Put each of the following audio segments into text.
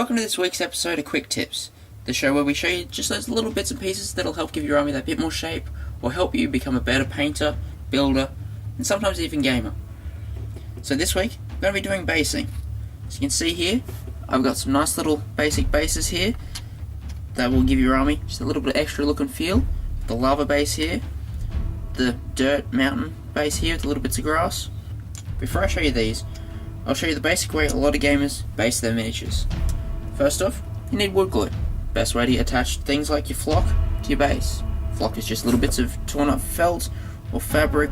Welcome to this week's episode of Quick Tips, the show where we show you just those little bits and pieces that'll help give your army that bit more shape, or help you become a better painter, builder, and sometimes even gamer. So this week, we're going to be doing basing. As you can see here, I've got some nice little basic bases here that will give your army just a little bit of extra look and feel. The lava base here, the dirt mountain base here with the little bits of grass. Before I show you these, I'll show you the basic way a lot of gamers base their miniatures. First off, you need wood glue. Best way to attach things like your flock to your base. Flock is just little bits of torn up felt or fabric.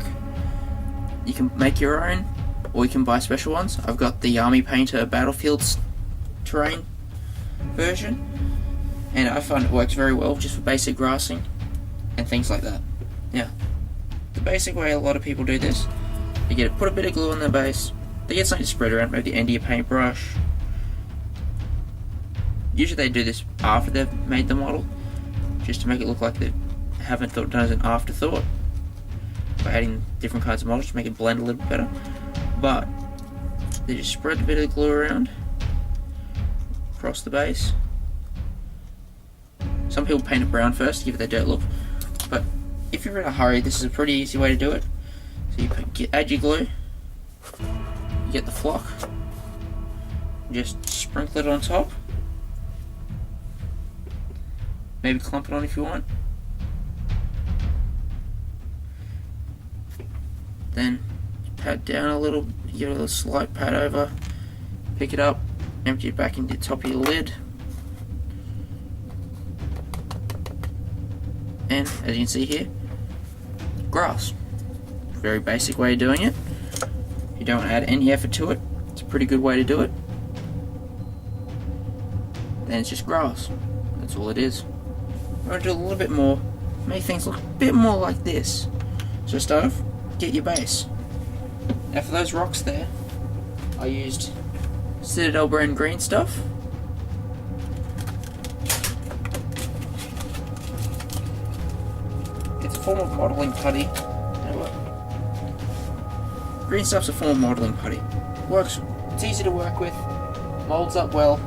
You can make your own, or you can buy special ones. I've got the Army Painter Battlefields terrain version, and I find it works very well just for basic grassing and things like that. Now, the basic way a lot of people do this, you put a bit of glue on their base, they get something to spread around, maybe the end of your paintbrush. Usually they do this after they've made the model, just to make it look like they haven't done it as an afterthought, by adding different kinds of models to make it blend a little bit better. But they just spread a bit of glue around across the base. Some people paint it brown first to give it that dirt look, but if you're in a hurry, this is a pretty easy way to do it. So you add your glue, you get the flock, just sprinkle it on top. Maybe clump it on if you want. Then pat down a little, give it a little slight pat over, pick it up, empty it back into the top of your lid. And as you can see here, grass. Very basic way of doing it. You don't add any effort to it. It's a pretty good way to do it. Then it's just grass. That's all it is. I'm going to do a little bit more, make things look a bit more like this. So start off, get your base. Now for those rocks there, I used Citadel brand green stuff. It's a form of modelling putty. You know what? Green stuff's a form of modelling putty. Works, it's easy to work with, molds up well.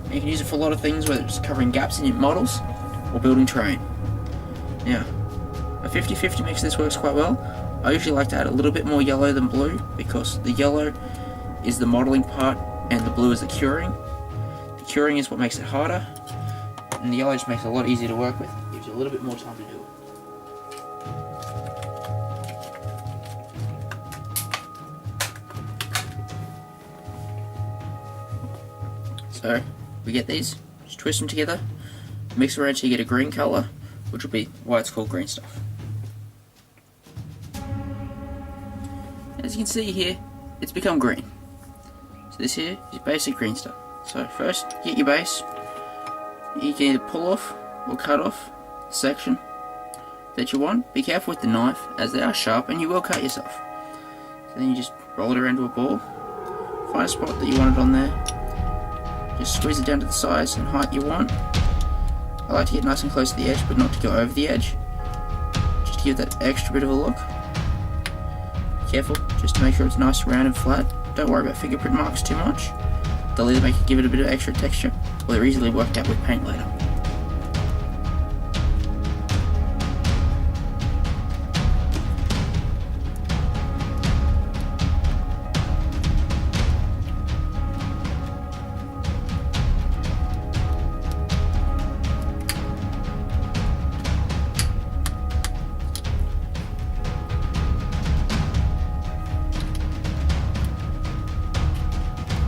You can use it for a lot of things, whether it's covering gaps in your models or building terrain. Now, a 50-50 mix of this works quite well. I usually like to add a little bit more yellow than blue, because the yellow is the modelling part and the blue is the curing. The curing is what makes it harder, and the yellow just makes it a lot easier to work with. Gives you a little bit more time to do it. So, we get these, just twist them together, mix around till you get a green colour, which will be why it's called green stuff. As you can see here, it's become green. So this here is basic green stuff. So first, get your base. You can either pull off or cut off the section that you want. Be careful with the knife, as they are sharp and you will cut yourself. So then you just roll it around to a ball. Find a spot that you want it on there. Just squeeze it down to the size and height you want. I like to get nice and close to the edge, but not to go over the edge. Just to give that extra bit of a look. Be careful, just to make sure it's nice, round and flat. Don't worry about fingerprint marks too much. They'll either give it a bit of extra texture, or they're easily worked out with paint later.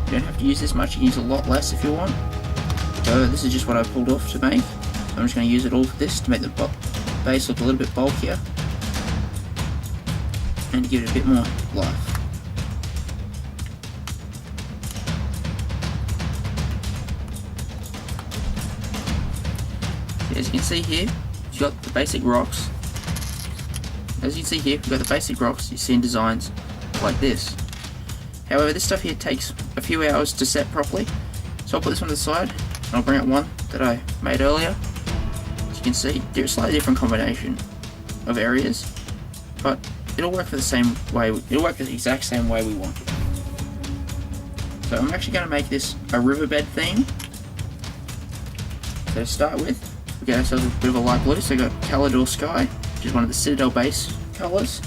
You don't have to use this much, you can use a lot less if you want. So this is just what I pulled off to make. So I'm just going to use it all for this to make the base look a little bit bulkier and to give it a bit more life. As you can see here, you've got the basic rocks. As you can see here, we've got the basic rocks you see in designs like this. However, this stuff here takes a few hours to set properly, so I'll put this one to the side, and I'll bring out one that I made earlier. As you can see, there's a slightly different combination of areas, but it'll work for the same way. It'll work the exact same way we want it. So I'm actually going to make this a riverbed theme, So to start with, we get ourselves a bit of a light blue, so I got Calidor Sky, which is one of the Citadel base colours.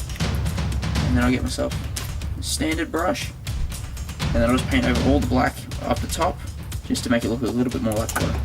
And then I'll get myself a standard brush, and then I'll just paint over all the black up the top, just to make it look a little bit more like water.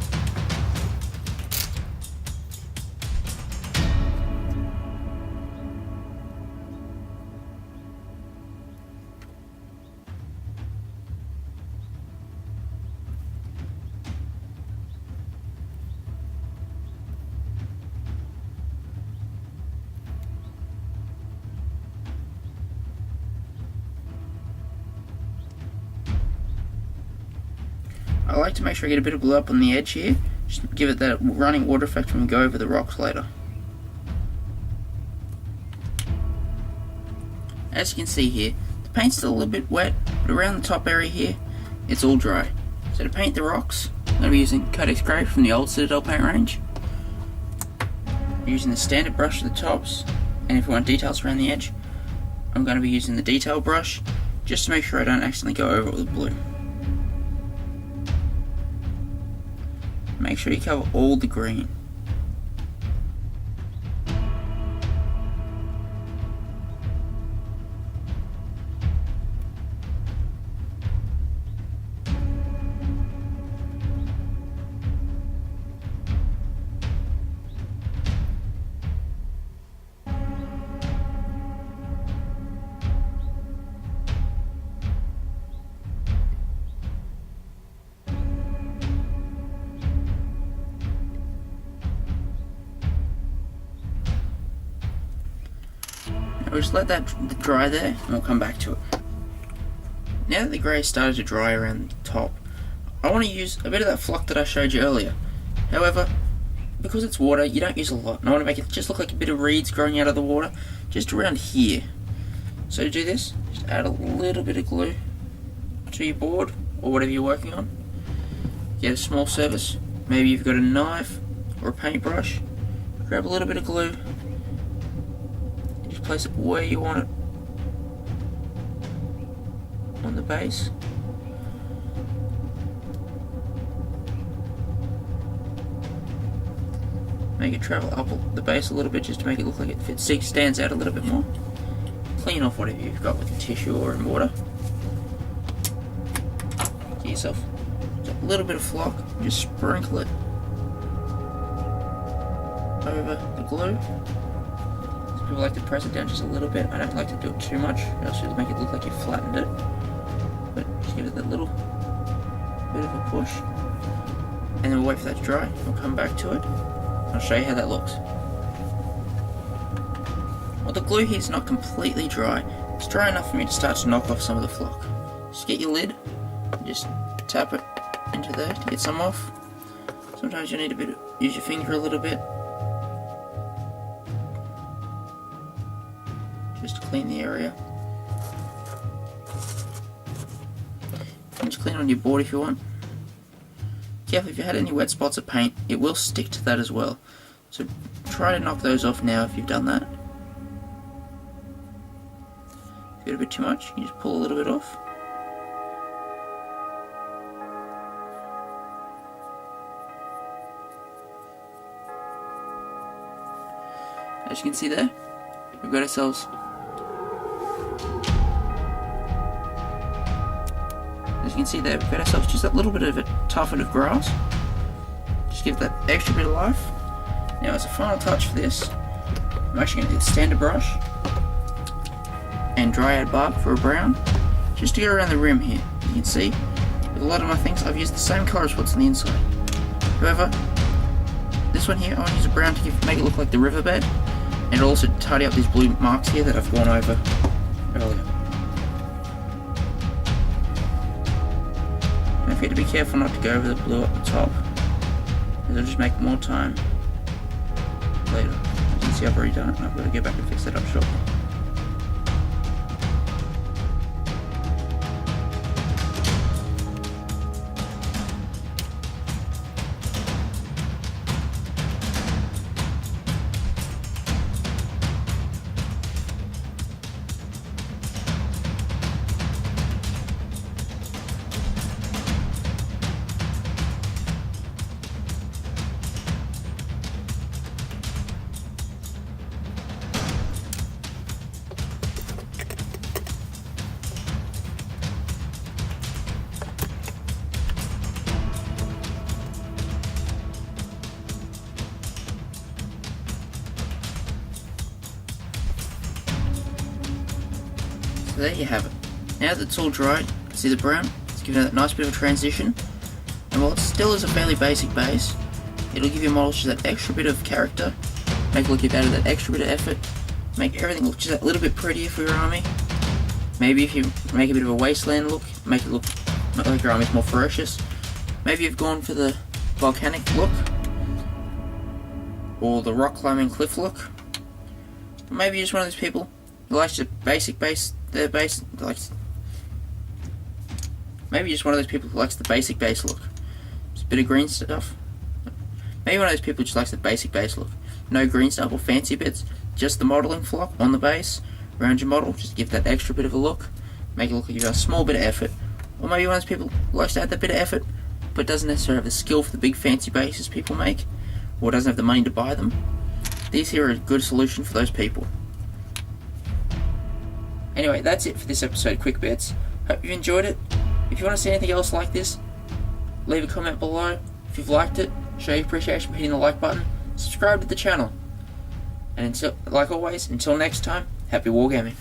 I like to make sure I get a bit of blue up on the edge here, just to give it that running water effect when we go over the rocks later. As you can see here, the paint's still a little bit wet, but around the top area here, it's all dry. So to paint the rocks, I'm going to be using Codex Grey from the old Citadel paint range. I'm using the standard brush at the tops, and if you want details around the edge, I'm going to be using the detail brush, just to make sure I don't accidentally go over it with blue. Make sure you cover all the green. We'll just let that dry there, and we'll come back to it. Now that the grey started to dry around the top, I want to use a bit of that flock that I showed you earlier. However, because it's water, you don't use a lot, and I want to make it just look like a bit of reeds growing out of the water, just around here. So to do this, just add a little bit of glue to your board, or whatever you're working on. Get a small surface, maybe you've got a knife, or a paintbrush, grab a little bit of glue, place it where you want it on the base. Make it travel up the base a little bit just to make it look like it stands out a little bit more. Clean off whatever you've got with a tissue or in water. Get yourself a little bit of flock, just sprinkle it over the glue. People like to press it down just a little bit. I don't like to do it too much, else it'll make it look like you flattened it. But just give it that little bit of a push. And then we'll wait for that to dry. We'll come back to it. I'll show you how that looks. Well, the glue here is not completely dry. It's dry enough for me to start to knock off some of the flock. Just get your lid, and just tap it into there to get some off. Sometimes you need use your finger a little bit, just to clean the area. You can just clean on your board if you want. Careful, if you had any wet spots of paint, it will stick to that as well. So try to knock those off now if you've done that. If you got a bit too much, you just pull a little bit off. As you can see there, we've got ourselves just that little bit of a tuffet of grass. Just give that extra bit of life. Now as a final touch for this, I'm actually going to get the standard brush and dryad bark for a brown, just to go around the rim here. You can see, with a lot of my things, I've used the same colour as what's on the inside. However, this one here, I want to use a brown to make it look like the riverbed, and also tidy up these blue marks here that I've gone over earlier. Don't forget to be careful not to go over the blue up the top, because it'll just make more time later. As you can see, I've already done it, and I've got to go back and fix that up shortly. So there you have it. Now that it's all dried, see the brown? It's giving it that nice bit of a transition. And while it still is a fairly basic base, it'll give your models just that extra bit of character, make it look better, that extra bit of effort, make everything look just that little bit prettier for your army. Maybe if you make a bit of a wasteland look, make it look like your army's more ferocious. Maybe you've gone for the volcanic look, or the rock climbing cliff look. Or maybe you're just one of those people who likes the basic base, maybe you're just one of those people who likes the basic base look. Just a bit of green stuff. Maybe one of those people who just likes the basic base look. No green stuff or fancy bits, just the modelling flock on the base, around your model, just give that extra bit of a look, make it look like you've got a small bit of effort. Or maybe one of those people who likes to add that bit of effort, but doesn't necessarily have the skill for the big fancy bases people make, or doesn't have the money to buy them. These here are a good solution for those people. Anyway, that's it for this episode of Quick Bits. Hope you've enjoyed it. If you want to see anything else like this, leave a comment below. If you've liked it, show your appreciation by hitting the like button, subscribe to the channel. And until, like always, until next time, happy wargaming.